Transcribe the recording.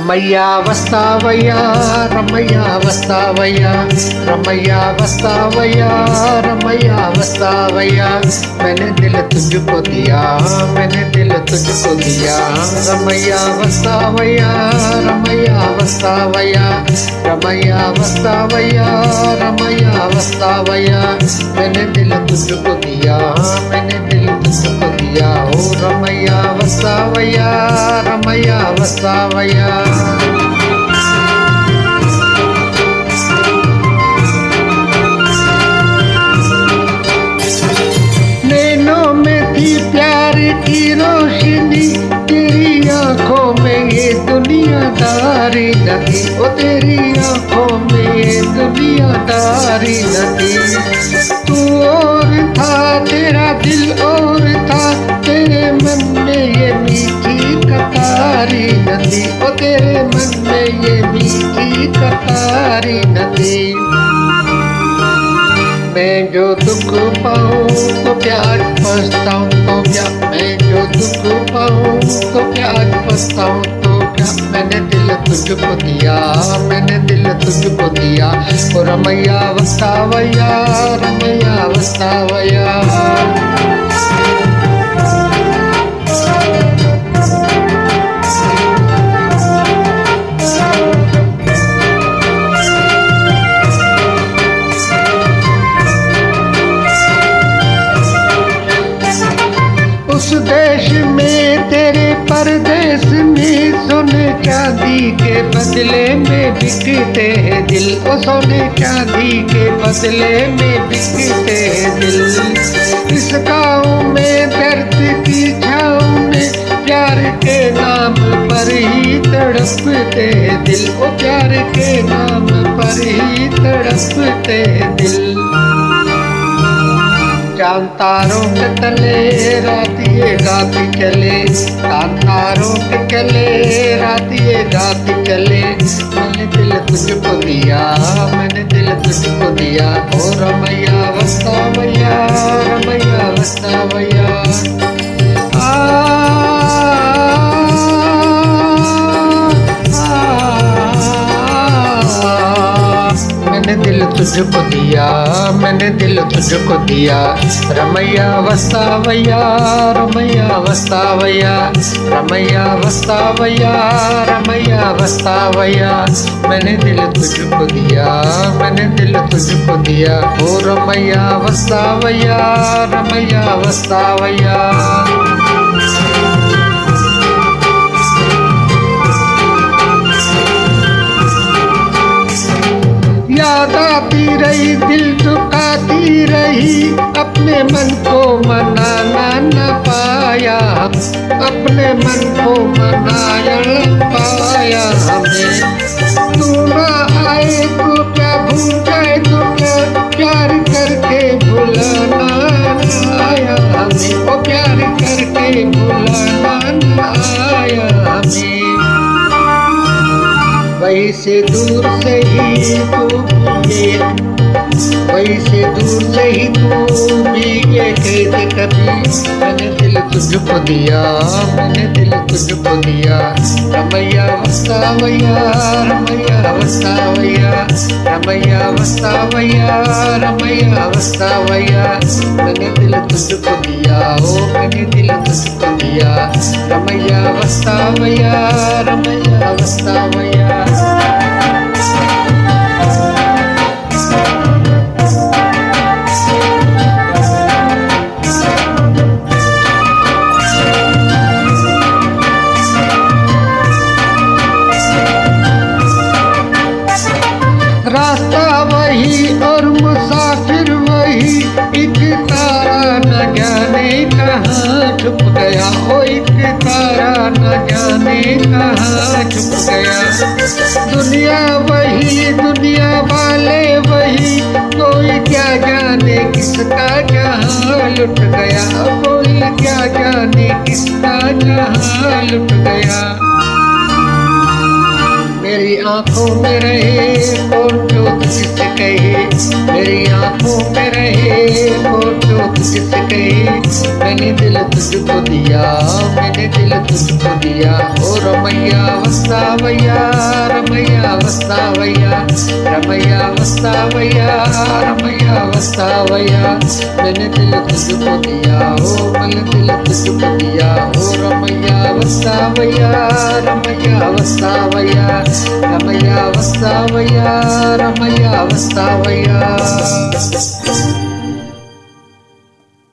రమయ్య వస్తావయ్యా రమయ్య వస్తావయ్యా రమయ్య వస్తావయ్యా రమయ్య వస్తావయ్యా मैंने दिल तुझको दिया मैंने दिल तुझको दिया रमయ్య వస్తావయ్యా రమయ్య వస్తావయ్యా రమయ్య వస్తావయ్యా రమయ్య వస్తావయ్యా मैंने दिल तुझको दिया मैंने दिल तुझको दिया ओ रमయ్య వస్తావయ్యా రమయ్య వస్తావయ్యా नैनों में थी प्यार की रोशनी तेरी आंखों में ये दुनियादारी न थी ओ तेरी आंखों में ये दुनियादारी न थी तू और था तेरा दिल और था तेरे मन में ये मीठी कतारी न थी ओ तेरे मन में ये मीठी कतारी न थी मैं जो दुख पाऊँ तो प्यार पछताऊँ तो क्या मैं जो दुख पाऊँ तो प्यार पछताऊँ तो क्या मैंने दिल तुझको दिया मैंने दिल तुझको दिया ओ रमయ్య వస్తావయ్యా రమయ్య వస్తావయ్యా उस देश में तेरे परदेश में सोने चांदी के बदले में बिकते हैं दिल ओ सोने चांदी के बदले में बिकते हैं दिल इस गाँव में दर्द की छाँव में प्यार के नाम पर ही तड़पते हैं दिल ओ प्यार के नाम पर ही तड़पते हैं दिल चांद तारों के तले रात ये गाती चले चांद तारों के तले रात ये गाती चले मैंने दिल तुझको दिया मैंने दिल तुझको दिया ओ रमయ్య వస్తావయ్యా రమయ్య వస్తావయ్యా मैंने दिल तुझको दिया मैंने दिल तुझको दिया रमయ్య వస్తావయ్యా రమయ్య వస్తావయ్యా రమయ్య వస్తావయ్యా రమయ్య వస్తావయ్యా मैंने दिल तुझको दिया मैंने दिल तुझको दिया ओ रमయ్య వస్తావయ్యా రమయ్య వస్తావయ్యా याद आती रही दिल दुखाती रही अपने मन को मनाना न पाया अपने मन को मनाया न पाया हमें तू ना आए तो क्या भूल जाए तो क्या प्यार करके भुलाना न आया हमें ओ प्यार करके भुलाना न आया हमें वैसे दूर से ही तू भी वैसे दूर से ही तू भी ये कहते कभी मैंने दिल तुझको दिया मैंने दिल तुझको दिया रमయ్య వస్తావయ్యా రమయ్య వస్తావయ్యా రమయ్య వస్తావయ్యా రమయ్య వస్తావయ్యా मैंने दिल तुझको दिया ओ मैंने दिल तुझको दिया रमయ్య వస్తావయ్యా రమయ్య వస్తావయ్యా रास्ता वही और मुसाफिर वही एक तारा न जाने कहाँ छुप गया ओ एक तारा न जाने कहाँ छुप गया दुनिया वही दुनिया वाले वही कोई क्या जाने किसका जहाँ लुट गया कोई क्या जाने किसका जहाँ लुट गया मेरी आंखों में रहे कौन जो तुझसे कहे मेरी आंखों में रहे कौन जो तुझसे कहे मैंने दिल तुझको दिया, मैंने दिल तुझको दिया। ओ रमैया वस्तावैया, रमैया वस्तावैया, रमैया वस्तावैया, रमैया वस्तावैया। मैंने दिल तुझको दिया, ओ मैंने दिल तुझको दिया। ओ रमैया वस्तावैया, रमैया वस्तावैया, रमैया वस्तावैया, रमैया वस्तावैया।